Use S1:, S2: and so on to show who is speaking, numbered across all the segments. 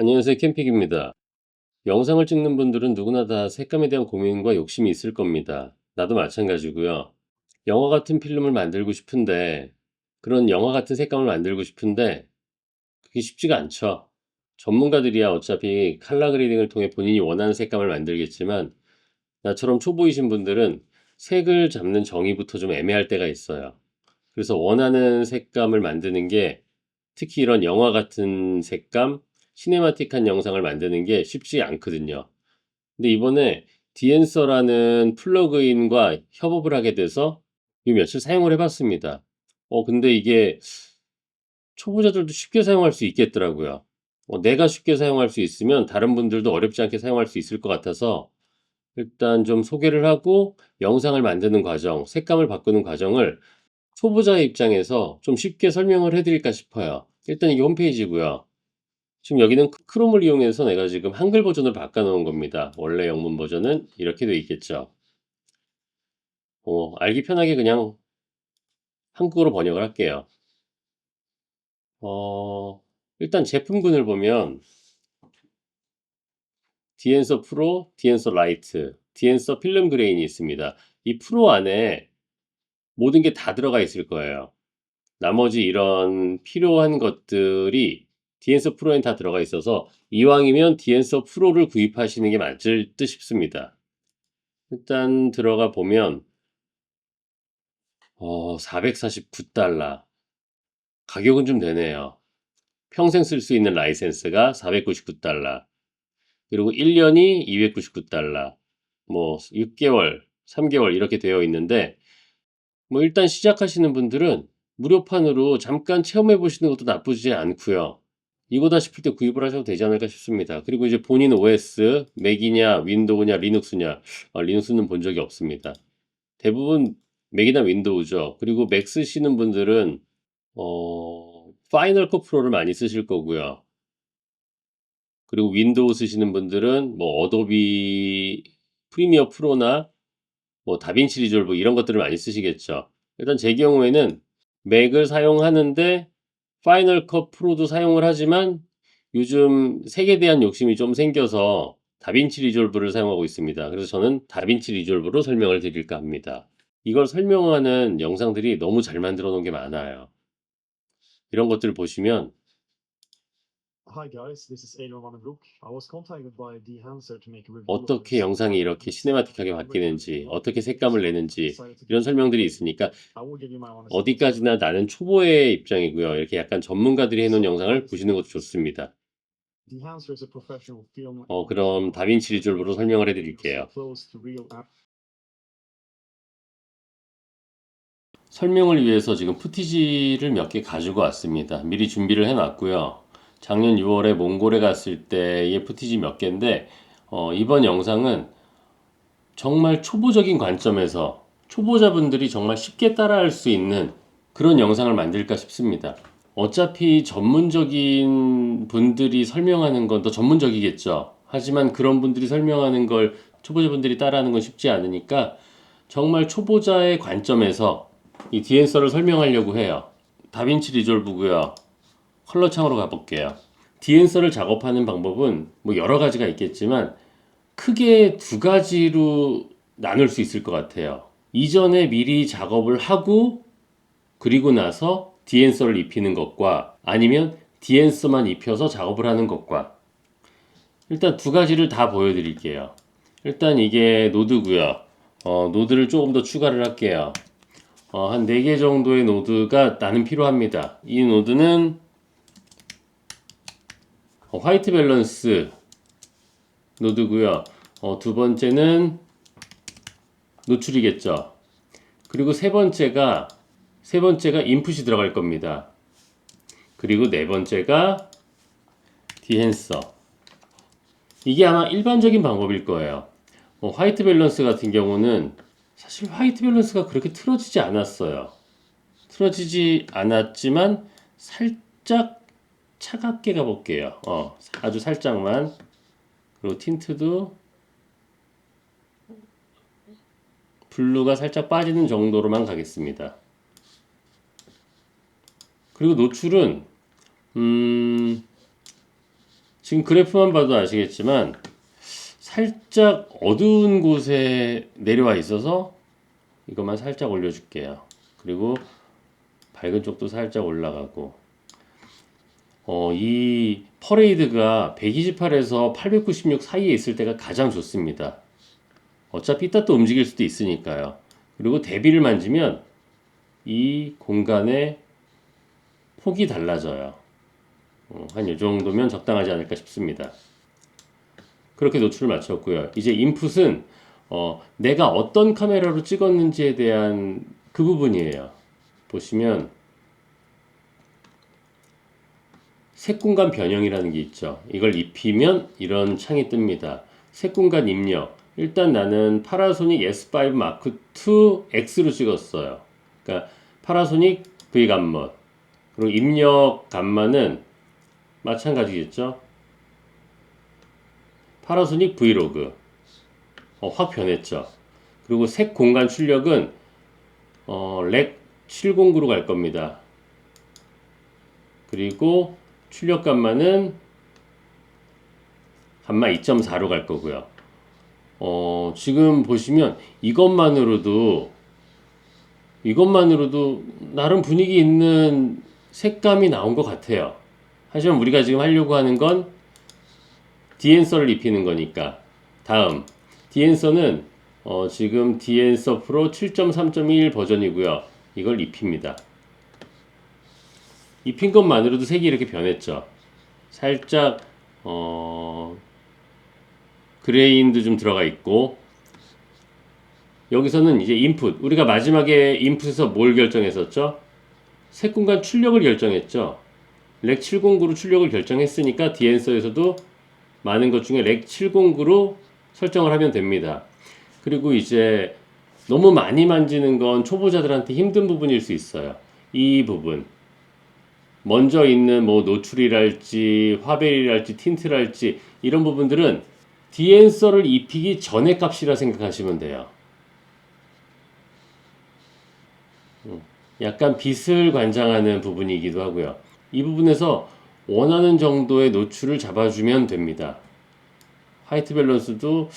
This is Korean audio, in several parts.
S1: 안녕하세요. 캠픽입니다. 영상을 찍는 분들은 누구나 다 색감에 대한 고민과 욕심이 있을 겁니다. 나도 마찬가지고요. 영화 같은 필름을 만들고 싶은데, 그런 영화 같은 색감을 만들고 싶은데, 그게 쉽지가 않죠. 전문가들이야 어차피 컬러 그레이딩을 통해 본인이 원하는 색감을 만들겠지만, 나처럼 초보이신 분들은 색을 잡는 정의부터 좀 애매할 때가 있어요. 그래서 원하는 색감을 만드는 게 특히 이런 영화 같은 색감, 시네마틱한 영상을 만드는 게 쉽지 않거든요. 근데 이번에 디엔서라는 플러그인과 협업을 하게 돼서 이 며칠 사용을 해봤습니다. 근데 이게 초보자들도 쉽게 사용할 수 있겠더라고요. 내가 쉽게 사용할 수 있으면 다른 분들도 어렵지 않게 사용할 수 있을 것 같아서 일단 좀 소개를 하고 영상을 만드는 과정, 색감을 바꾸는 과정을 초보자의 입장에서 좀 쉽게 설명을 해 드릴까 싶어요. 일단 이게 홈페이지고요. 지금 여기는 크롬을 이용해서 내가 지금 한글 버전을 바꿔 놓은 겁니다. 원래 영문 버전은 이렇게 돼 있겠죠. 알기 편하게 그냥 한국어로 번역을 할게요. 어, 일단 제품군을 보면 디엔서 프로, 디엔서 라이트, 디엔서 필름 그레인이 있습니다. 이 프로 안에 모든 게 다 들어가 있을 거예요. 나머지 이런 필요한 것들이 디엔서 프로엔 다 들어가 있어서 이왕이면 디엔서 프로를 구입하시는 게 맞을 듯 싶습니다. 일단 들어가 보면 449달러. 가격은 좀 되네요. 평생 쓸 수 있는 라이센스가 499달러. 그리고 1년이 299달러. 뭐 6개월, 3개월 이렇게 되어 있는데 뭐 일단 시작하시는 분들은 무료판으로 잠깐 체험해 보시는 것도 나쁘지 않고요. 이거다 싶을 때 구입을 하셔도 되지 않을까 싶습니다. 그리고 이제 본인 OS, 맥이냐, 윈도우냐, 리눅스냐, 리눅스는 본 적이 없습니다. 대부분 맥이나 윈도우죠. 그리고 맥 쓰시는 분들은 파이널 컷 프로를 많이 쓰실 거고요. 그리고 윈도우 쓰시는 분들은 뭐 어도비 프리미어 프로나 뭐 다빈치 리졸브 이런 것들을 많이 쓰시겠죠. 일단 제 경우에는 맥을 사용하는데 파이널 컷 프로도 사용을 하지만 요즘 색에 대한 욕심이 좀 생겨서 다빈치 리졸브를 사용하고 있습니다. 그래서 저는 다빈치 리졸브로 설명을 드릴까 합니다. 이걸 설명하는 영상들이 너무 잘 만들어 놓은 게 많아요. 이런 것들을 보시면
S2: Hi guys, this is Adrian Van den Broek. I was contacted by Dehancer to make a review of their
S1: 어떻게 영상이
S2: second
S1: 이렇게
S2: piece.
S1: 시네마틱하게
S2: I'm recommending a
S1: 바뀌는지,
S2: lot of
S1: 어떻게
S2: reviews,
S1: 색감을
S2: so I
S1: 내는지
S2: decided to
S1: 이런
S2: give them a
S1: 설명들이
S2: review.
S1: 있으니까
S2: I will give you my honest thoughts on
S1: 어디까지나
S2: it.
S1: 나는 초보의 입장이고요. 이렇게 약간 전문가들이 해놓은
S2: So
S1: 영상을
S2: guys,
S1: 보시는 것도 좋습니다.
S2: Dehancer is a professional film
S1: 그럼
S2: editing
S1: 다빈치
S2: company
S1: 리졸브로
S2: which make
S1: 설명을
S2: videos
S1: 해드릴게요.
S2: close to real
S1: 설명을 위해서 지금 푸티지를 몇 개 가지고 왔습니다. 미리 준비를 해놨고요. 작년 6월에 몽골에 갔을 때의 푸티지 몇 개인데 이번 영상은 정말 초보적인 관점에서 초보자분들이 정말 쉽게 따라할 수 있는 그런 영상을 만들까 싶습니다. 어차피 전문적인 분들이 설명하는 건 더 전문적이겠죠. 하지만 그런 분들이 설명하는 걸 초보자분들이 따라하는 건 쉽지 않으니까 정말 초보자의 관점에서 이 디엔서를 설명하려고 해요. 다빈치 리졸브고요. 컬러 창으로 가볼게요. 디엔서를 작업하는 방법은 뭐 여러 가지가 있겠지만 크게 두 가지로 나눌 수 있을 것 같아요. 이전에 미리 작업을 하고 그리고 나서 디엔서를 입히는 것과 아니면 디엔서만 입혀서 작업을 하는 것과 일단 두 가지를 다 보여드릴게요. 일단 이게 노드고요. 노드를 조금 더 추가를 할게요. 한 4개 정도의 노드가 나는 필요합니다. 이 노드는 화이트 밸런스 노드고요. 두 번째는 노출이겠죠. 그리고 세 번째가 인풋이 들어갈 겁니다. 그리고 네 번째가 디핸서. 이게 아마 일반적인 방법일 거예요. 화이트 밸런스 같은 경우는 사실 화이트 밸런스가 그렇게 틀어지지 않았어요. 틀어지지 않았지만 살짝 차갑게 가볼게요. 아주 살짝만. 그리고 틴트도 블루가 살짝 빠지는 정도로만 가겠습니다. 그리고 노출은 지금 그래프만 봐도 아시겠지만 살짝 어두운 곳에 내려와 있어서 이것만 살짝 올려줄게요. 그리고 밝은 쪽도 살짝 올라가고 이 퍼레이드가 128에서 896 사이에 있을 때가 가장 좋습니다. 어차피 이따 또 움직일 수도 있으니까요. 그리고 대비를 만지면 이 공간의 폭이 달라져요. 한 이 정도면 적당하지 않을까 싶습니다. 그렇게 노출을 맞췄고요. 이제 인풋은 내가 어떤 카메라로 찍었는지에 대한 그 부분이에요. 보시면 색공간 변형이라는 게 있죠. 이걸 입히면 이런 창이 뜹니다. 색공간 입력. 일단 나는 파라소닉 S5 Mark II X로 찍었어요. 그러니까 파라소닉 V 감마. 그리고 입력 감마는 마찬가지겠죠. 파라소닉 브이로그. 확 변했죠. 그리고 색 공간 출력은 렉 709로 갈 겁니다. 그리고 출력 감마는 감마 2.4로 갈 거고요. 지금 보시면 이것만으로도 나름 분위기 있는 색감이 나온 것 같아요. 하지만 우리가 지금 하려고 하는 건 디엔서를 입히는 거니까. 다음 디엔서는 지금 디엔서 프로 7.3.1 버전이고요. 이걸 입힙니다. 입힌 것만으로도 색이 이렇게 변했죠. 살짝 그레인도 좀 들어가 있고, 여기서는 이제 인풋, 우리가 마지막에 인풋에서 뭘 결정했었죠? 색공간 출력을 결정했죠. 렉 709로 출력을 결정했으니까 디엔서에서도 많은 것 중에 렉 709로 설정을 하면 됩니다. 그리고 이제 너무 많이 만지는 건 초보자들한테 힘든 부분일 수 있어요. 이 부분 먼저 있는 뭐 노출이랄지 화벨이랄지 틴트랄지 이런 부분들은 디엔서를 입히기 전의 값이라 생각하시면 돼요. 약간 빛을 관장하는 부분이기도 하고요. 이 부분에서 원하는 정도의 노출을 잡아주면 됩니다. 화이트 밸런스도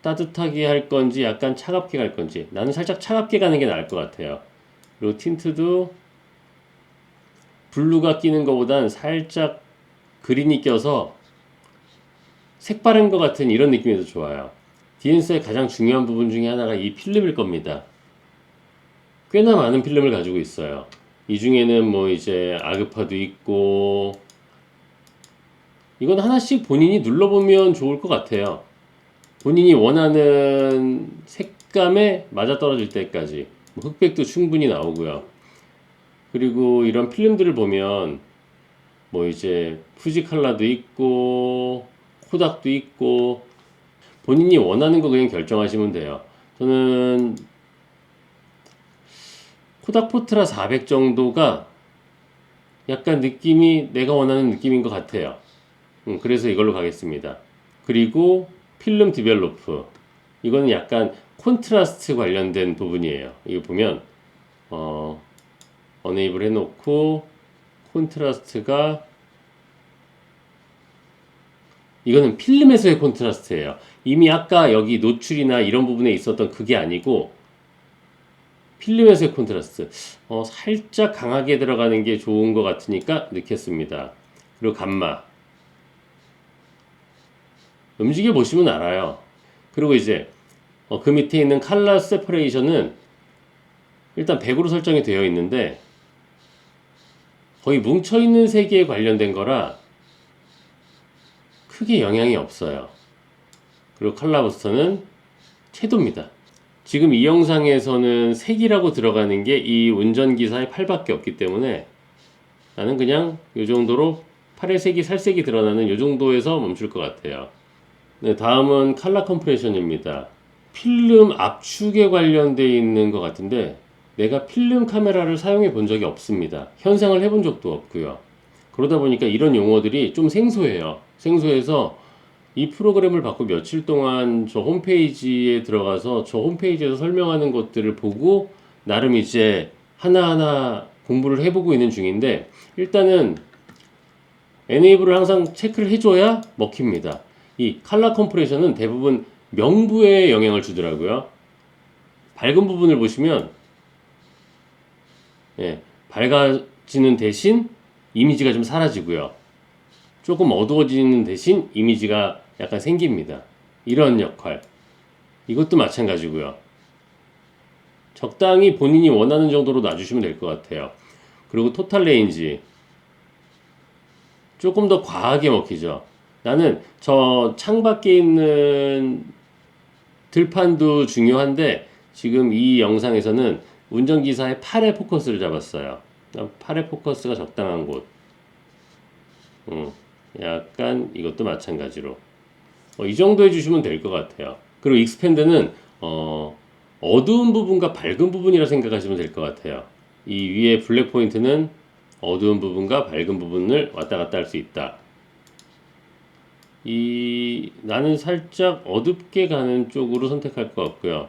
S1: 따뜻하게 할 건지 약간 차갑게 갈 건지, 나는 살짝 차갑게 가는 게 나을 것 같아요. 그리고 틴트도 블루가 끼는 것보단 살짝 그린이 껴서 색바른 것 같은 이런 느낌이 더 좋아요. 디엔서의 가장 중요한 부분 중에 하나가 이 필름일 겁니다. 꽤나 많은 필름을 가지고 있어요. 이 중에는 뭐 이제 아그파도 있고, 이건 하나씩 본인이 눌러보면 좋을 것 같아요. 본인이 원하는 색감에 맞아떨어질 때까지. 뭐 흑백도 충분히 나오고요. 그리고 이런 필름들을 보면 뭐 이제 푸지칼라도 있고 코닥도 있고, 본인이 원하는 거 그냥 결정하시면 돼요. 저는 코닥 포트라 400 정도가 약간 느낌이 내가 원하는 느낌인 것 같아요. 그래서 이걸로 가겠습니다. 그리고 필름 디벨로프, 이거는 약간 콘트라스트 관련된 부분이에요. 이거 보면 어네이블 해놓고 콘트라스트가, 이거는 필름에서의 콘트라스트예요. 이미 아까 여기 노출이나 이런 부분에 있었던 그게 아니고 필름에서의 콘트라스트. 살짝 강하게 들어가는 게 좋은 것 같으니까 넣겠습니다. 그리고 감마. 움직여 보시면 알아요. 그리고 이제 그 밑에 있는 컬러 세퍼레이션은 일단 100으로 설정이 되어 있는데 거의 뭉쳐있는 세계에 관련된 거라 크게 영향이 없어요. 그리고 컬러 부스터는 채도입니다. 지금 이 영상에서는 색이라고 들어가는 게 이 운전기사의 팔밖에 없기 때문에 나는 그냥 이 정도로 팔의 색이 살색이 드러나는 이 정도에서 멈출 것 같아요. 네, 다음은 컬러 컴프레션입니다. 필름 압축에 관련되어 있는 것 같은데 내가 필름 카메라를 사용해 본 적이 없습니다. 현상을 해본 적도 없고요. 그러다 보니까 이런 용어들이 좀 생소해요. 생소해서 이 프로그램을 받고 며칠 동안 저 홈페이지에 들어가서 저 홈페이지에서 설명하는 것들을 보고 나름 이제 하나하나 공부를 해보고 있는 중인데, 일단은 에네이블을 항상 체크를 해줘야 먹힙니다. 이 컬러 컴프레션은 대부분 명부에 영향을 주더라고요. 밝은 부분을 보시면 밝아지는 대신 이미지가 좀 사라지고요. 조금 어두워지는 대신 이미지가 약간 생깁니다. 이런 역할. 이것도 마찬가지고요. 적당히 본인이 원하는 정도로 놔주시면 될 것 같아요. 그리고 토탈 레인지. 조금 더 과하게 먹히죠. 나는 저 창밖에 있는 들판도 중요한데 지금 이 영상에서는 운전기사의 팔에 포커스를 잡았어요. 팔의 포커스가 적당한 곳. 약간 이것도 마찬가지로. 이 정도 해주시면 될 것 같아요. 그리고 익스펜드는 어두운 부분과 밝은 부분이라 생각하시면 될 것 같아요. 이 위에 블랙 포인트는 어두운 부분과 밝은 부분을 왔다 갔다 할 수 있다. 나는 살짝 어둡게 가는 쪽으로 선택할 것 같고요.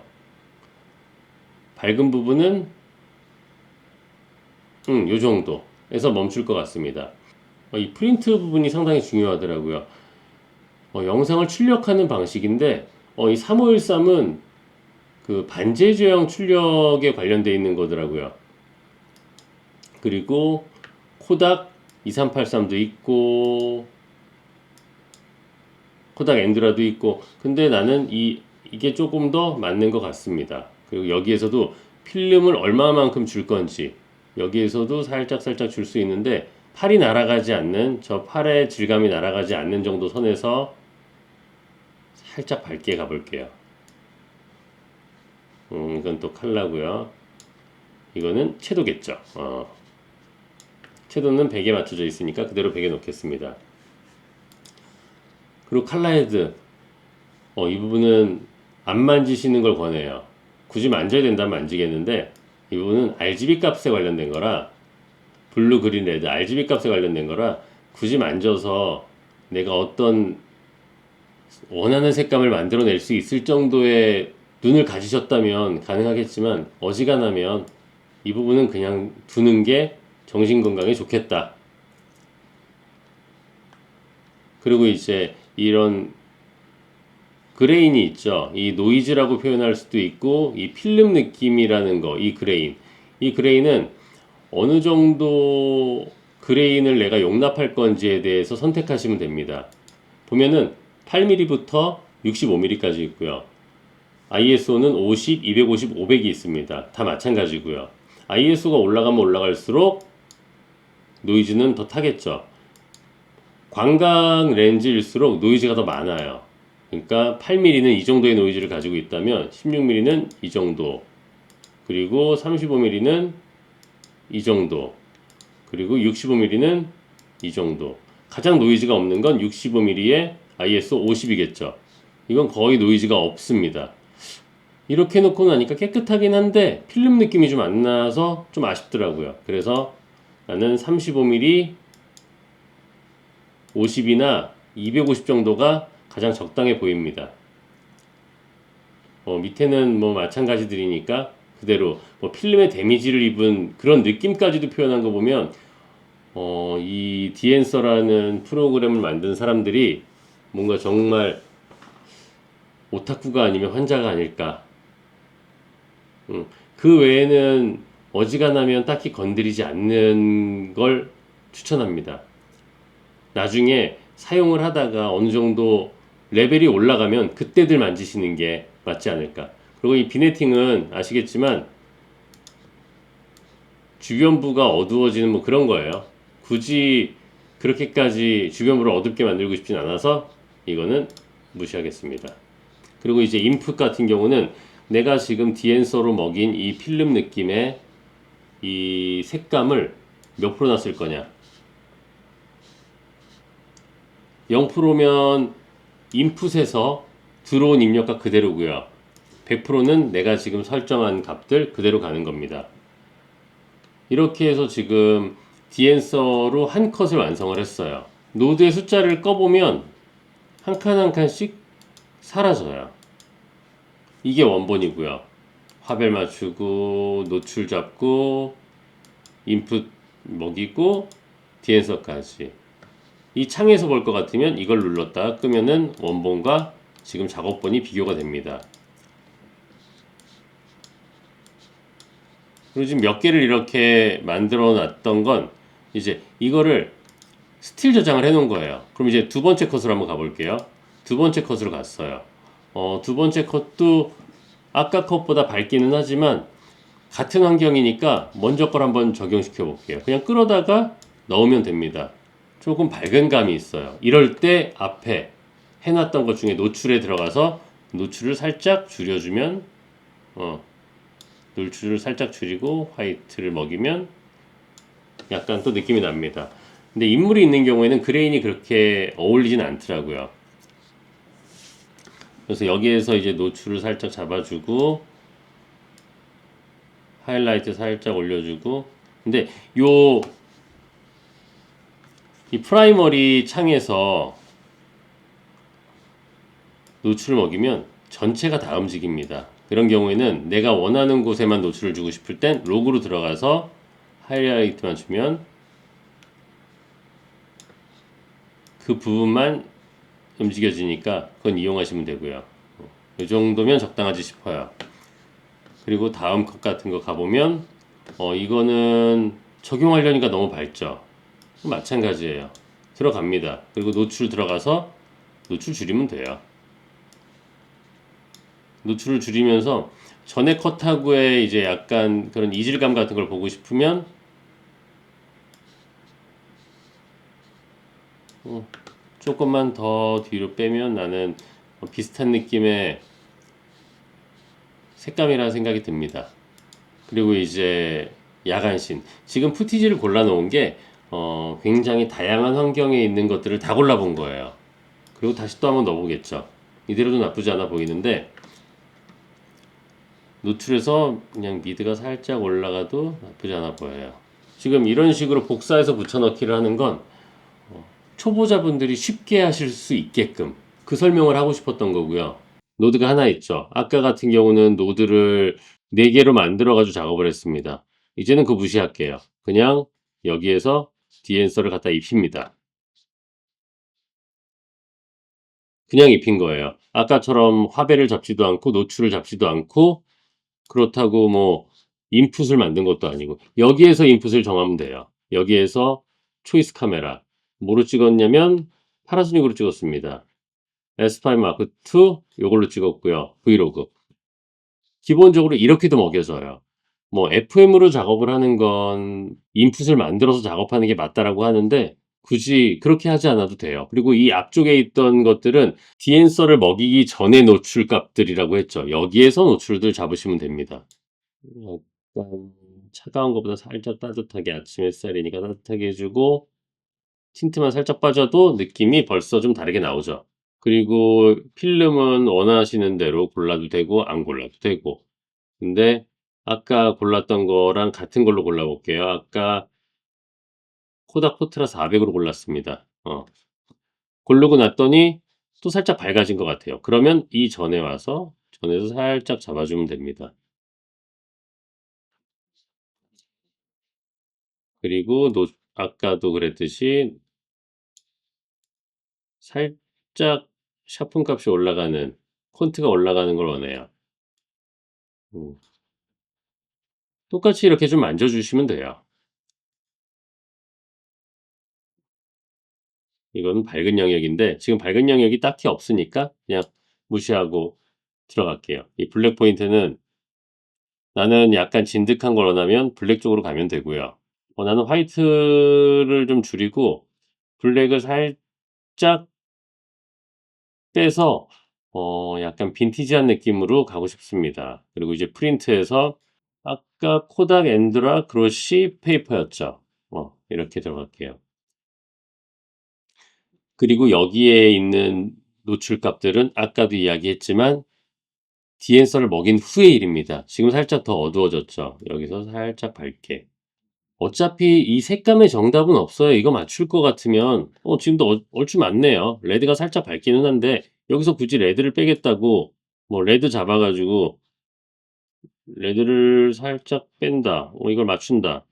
S1: 밝은 부분은 요 정도에서 멈출 것 같습니다. 이 프린트 부분이 상당히 중요하더라고요. 영상을 출력하는 방식인데 이 3513은 그 반제 제형 출력에 관련되어 있는 거더라고요. 그리고 코닥 2383도 있고 코닥 엔드라도 있고 근데 나는 이게 조금 더 맞는 것 같습니다. 그리고 여기에서도 필름을 얼마만큼 줄 건지 여기에서도 살짝 줄 수 있는데 팔이 날아가지 않는 저 팔의 질감이 날아가지 않는 정도 선에서 살짝 밝게 가볼게요. 이건 또 컬러고요. 이거는 채도겠죠. 채도는 100에 맞춰져 있으니까 그대로 100에 놓겠습니다. 그리고 컬러 헤드 이 부분은 안 만지시는 걸 권해요. 굳이 만져야 된다면 만지겠는데 이 부분은 RGB 값에 관련된 거라 블루, 그린, 레드 RGB 값에 관련된 거라 굳이 만져서 내가 어떤 원하는 색감을 만들어낼 수 있을 정도의 눈을 가지셨다면 가능하겠지만 어지간하면 이 부분은 그냥 두는 게 정신건강에 좋겠다. 그리고 이제 이런 그레인이 있죠. 이 노이즈라고 표현할 수도 있고 이 필름 느낌이라는 거, 이 그레인. 이 그레인은 어느 정도 그레인을 내가 용납할 건지에 대해서 선택하시면 됩니다. 보면은 8mm부터 65mm까지 있고요. ISO는 50, 250, 500이 있습니다. 다 마찬가지고요. ISO가 올라가면 올라갈수록 노이즈는 더 타겠죠. 광각 렌즈일수록 노이즈가 더 많아요. 그러니까 8mm는 이 정도의 노이즈를 가지고 있다면 16mm는 이 정도, 그리고 35mm는 이 정도, 그리고 65mm는 이 정도. 가장 노이즈가 없는 건 65mm의 ISO 50이겠죠. 이건 거의 노이즈가 없습니다. 이렇게 놓고 나니까 깨끗하긴 한데 필름 느낌이 좀 안 나서 좀 아쉽더라고요. 그래서 나는 35mm, 50이나 250 정도가 가장 적당해 보입니다. 밑에는 뭐 마찬가지들이니까 그대로 필름에 데미지를 입은 그런 느낌까지도 표현한 거 보면 이 디엔서라는 프로그램을 만든 사람들이 뭔가 정말 오타쿠가 아니면 환자가 아닐까. 그 외에는 어지간하면 딱히 건드리지 않는 걸 추천합니다. 나중에 사용을 하다가 어느 정도 레벨이 올라가면 그때들 만지시는 게 맞지 않을까. 그리고 이 비네팅은 아시겠지만 주변부가 어두워지는 뭐 그런 거예요. 굳이 그렇게까지 주변부를 어둡게 만들고 싶진 않아서 이거는 무시하겠습니다. 그리고 이제 인풋 같은 경우는 내가 지금 디엔서로 먹인 이 필름 느낌의 이 색감을 몇 프로 놨을 거냐. 0%면 인풋에서 들어온 입력값 그대로고요. 100%는 내가 지금 설정한 값들 그대로 가는 겁니다. 이렇게 해서 지금 디엔서로 한 컷을 완성을 했어요. 노드의 숫자를 꺼보면 한 칸 한 칸씩 사라져요. 이게 원본이고요. 화벨 맞추고 노출 잡고 인풋 먹이고 디엔서까지. 이 창에서 볼 것 같으면 이걸 눌렀다가 끄면은 원본과 지금 작업본이 비교가 됩니다. 그리고 지금 몇 개를 이렇게 만들어 놨던 건 이제 이거를 스틸 저장을 해 놓은 거예요. 그럼 이제 두 번째 컷으로 한번 가볼게요. 두 번째 컷으로 갔어요. 두 번째 컷도 아까 컷보다 밝기는 하지만 같은 환경이니까 먼저 걸 한번 적용시켜 볼게요. 그냥 끌어다가 넣으면 됩니다. 조금 밝은 감이 있어요. 이럴 때 앞에 해놨던 것 중에 노출에 들어가서 노출을 살짝 줄여주면 노출을 살짝 줄이고 화이트를 먹이면 약간 또 느낌이 납니다. 근데 인물이 있는 경우에는 그레인이 그렇게 어울리진 않더라고요. 그래서 여기에서 이제 노출을 살짝 잡아주고 하이라이트 살짝 올려주고 근데 이 프라이머리 창에서 노출을 먹이면 전체가 다 움직입니다. 그런 경우에는 내가 원하는 곳에만 노출을 주고 싶을 땐 로그로 들어가서 하이라이트만 주면 그 부분만 움직여지니까 그건 이용하시면 되고요. 이 정도면 적당하지 싶어요. 그리고 다음 컷 같은 거 가보면 이거는 적용하려니까 너무 밝죠. 마찬가지예요. 들어갑니다. 그리고 노출 들어가서 노출 줄이면 돼요. 노출을 줄이면서 전에 컷하고의 이제 약간 그런 이질감 같은 걸 보고 싶으면 조금만 더 뒤로 빼면 나는 비슷한 느낌의 색감이라는 생각이 듭니다. 그리고 이제 야간신. 지금 푸티지를 골라놓은 게 굉장히 다양한 환경에 있는 것들을 다 골라본 거예요. 그리고 다시 또 한번 넣어보겠죠. 이대로도 나쁘지 않아 보이는데 노출에서 그냥 미드가 살짝 올라가도 나쁘지 않아 보여요. 지금 이런 식으로 복사해서 붙여넣기를 하는 건 초보자분들이 쉽게 하실 수 있게끔 그 설명을 하고 싶었던 거고요. 노드가 하나 있죠. 아까 같은 경우는 노드를 4개로 만들어가지고 작업을 했습니다. 이제는 그거 무시할게요. 그냥 여기에서 디엔서를 갖다 입힙니다. 그냥 입힌 거예요. 아까처럼 화배를 잡지도 않고 노출을 잡지도 않고 그렇다고 뭐 인풋을 만든 것도 아니고 여기에서 인풋을 정하면 돼요. 여기에서 초이스 카메라 뭐로 찍었냐면 파나소닉으로 찍었습니다. S5 마크 2 요걸로 찍었고요. 브이로그 기본적으로 이렇게도 먹여져요. 뭐 FM으로 작업을 하는 건 인풋을 만들어서 작업하는 게 맞다라고 하는데 굳이 그렇게 하지 않아도 돼요. 그리고 이 앞쪽에 있던 것들은 디엔서를 먹이기 전에 노출 값들이라고 했죠. 여기에서 노출들 잡으시면 됩니다. 약간 차가운 것보다 살짝 따뜻하게 아침 햇살이니까 따뜻하게 해주고 틴트만 살짝 빠져도 느낌이 벌써 좀 다르게 나오죠. 그리고 필름은 원하시는 대로 골라도 되고 안 골라도 되고 근데 아까 골랐던 거랑 같은 걸로 골라볼게요. 아까 코닥 포트라 400으로 골랐습니다. 고르고 났더니 또 살짝 밝아진 것 같아요. 그러면 이 전에 와서 전에서 살짝 잡아주면 됩니다. 그리고 아까도 그랬듯이 살짝 샤픈 값이 올라가는 폰트가 올라가는 걸 원해요. 음. 똑같이 이렇게 좀 만져주시면 돼요. 이건 밝은 영역인데 지금 밝은 영역이 딱히 없으니까 그냥 무시하고 들어갈게요. 이 블랙 포인트는 나는 약간 진득한 걸 원하면 블랙 쪽으로 가면 되고요. 나는 화이트를 좀 줄이고 블랙을 살짝 빼서 약간 빈티지한 느낌으로 가고 싶습니다. 그리고 이제 프린트에서 아까 코닥 엔드라 그로시 페이퍼였죠. 이렇게 들어갈게요. 그리고 여기에 있는 노출 값들은 아까도 이야기했지만 디엔서를 먹인 후의 일입니다. 지금 살짝 더 어두워졌죠. 여기서 살짝 밝게. 어차피 이 색감의 정답은 없어요. 이거 맞출 것 같으면 지금도 얼추 맞네요. 레드가 살짝 밝기는 한데 여기서 굳이 레드를 빼겠다고 뭐 레드 잡아 가지고 레드를 살짝 뺀다. 이걸 맞춘다.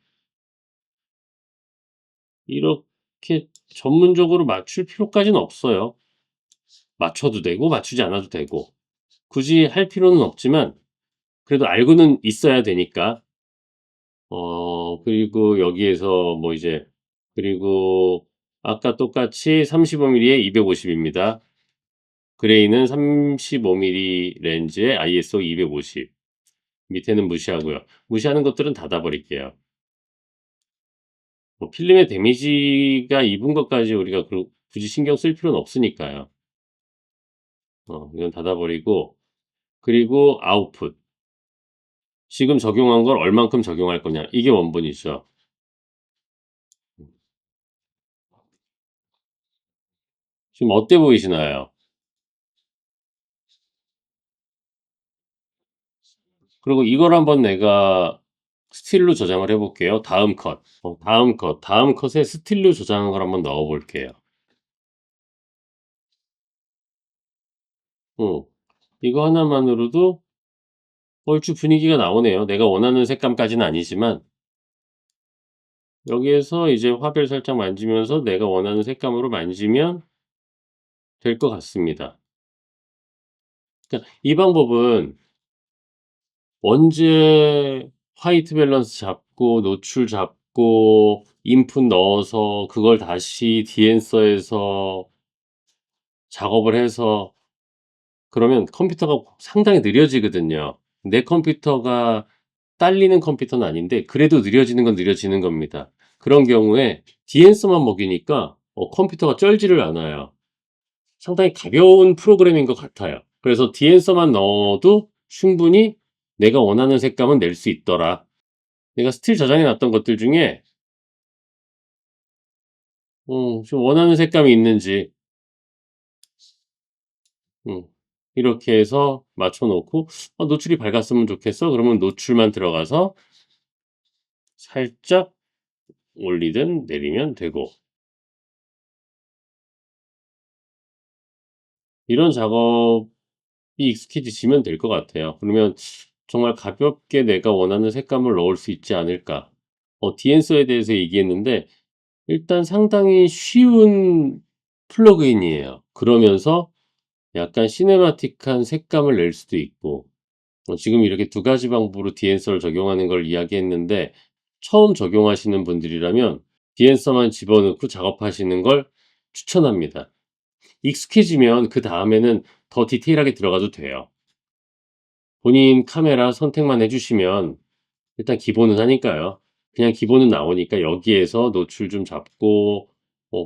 S1: 이렇게 전문적으로 맞출 필요까지는 없어요. 맞춰도 되고 맞추지 않아도 되고. 굳이 할 필요는 없지만 그래도 알고는 있어야 되니까. 그리고 여기에서 뭐 이제 그리고 아까 똑같이 35mm에 250 입니다. 그레이는 35mm 렌즈에 ISO 250. 밑에는 무시하고요. 무시하는 것들은 닫아 버릴게요. 뭐 필름에 데미지가 입은 것까지 우리가 굳이 신경 쓸 필요는 없으니까요. 이건 닫아 버리고 그리고 아웃풋. 지금 적용한 걸 얼만큼 적용할 거냐 이게 원본이죠. 지금 어때 보이시나요? 그리고 이걸 한번 내가 스틸로 저장을 해 볼게요. 다음 컷. 다음 컷에 스틸로 저장한 걸 한번 넣어 볼게요. 어. 이거 하나만으로도 얼추 분위기가 나오네요. 내가 원하는 색감까지는 아니지만 여기에서 이제 화별 살짝 만지면서 내가 원하는 색감으로 만지면 될 것 같습니다. 그러니까 이 방법은 언제 화이트 밸런스 잡고 노출 잡고 인풋 넣어서 그걸 다시 디엔서에서 작업을 해서 그러면 컴퓨터가 상당히 느려지거든요. 내 컴퓨터가 딸리는 컴퓨터는 아닌데 그래도 느려지는 건 느려지는 겁니다. 그런 경우에 디엔서만 먹이니까 컴퓨터가 쩔지를 않아요. 상당히 가벼운 프로그램인 것 같아요. 그래서 디엔서만 넣어도 충분히 내가 원하는 색감은 낼 수 있더라. 내가 스틸 저장해 놨던 것들 중에 좀 원하는 색감이 있는지 음 이렇게 해서 맞춰 놓고 '노출이 밝았으면 좋겠어.' 그러면 노출만 들어가서 살짝 올리든 내리면 되고 이런 작업이 익숙해지시면 될 것 같아요. 그러면 정말 가볍게 내가 원하는 색감을 넣을 수 있지 않을까. 디엔서에 대해서 얘기했는데 일단 상당히 쉬운 플러그인이에요. 그러면서 약간 시네마틱한 색감을 낼 수도 있고 지금 이렇게 두 가지 방법으로 디엔서를 적용하는 걸 이야기했는데 처음 적용하시는 분들이라면 디엔서만 집어넣고 작업하시는 걸 추천합니다. 익숙해지면 그다음에는 더 디테일하게 들어가도 돼요. 본인 카메라 선택만 해 주시면 일단 기본은 하니까요. 그냥 기본은 나오니까 여기에서 노출 좀 잡고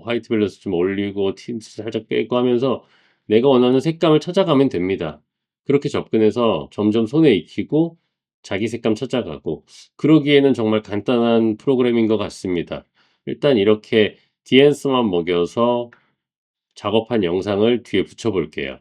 S1: 화이트 밸런스 좀 올리고 틴트 살짝 빼고 하면서 내가 원하는 색감을 찾아가면 됩니다. 그렇게 접근해서 점점 손에 익히고 자기 색감 찾아가고 그러기에는 정말 간단한 프로그램인 것 같습니다. 일단 이렇게 디엔서만 먹여서 작업한 영상을 뒤에 붙여 볼게요.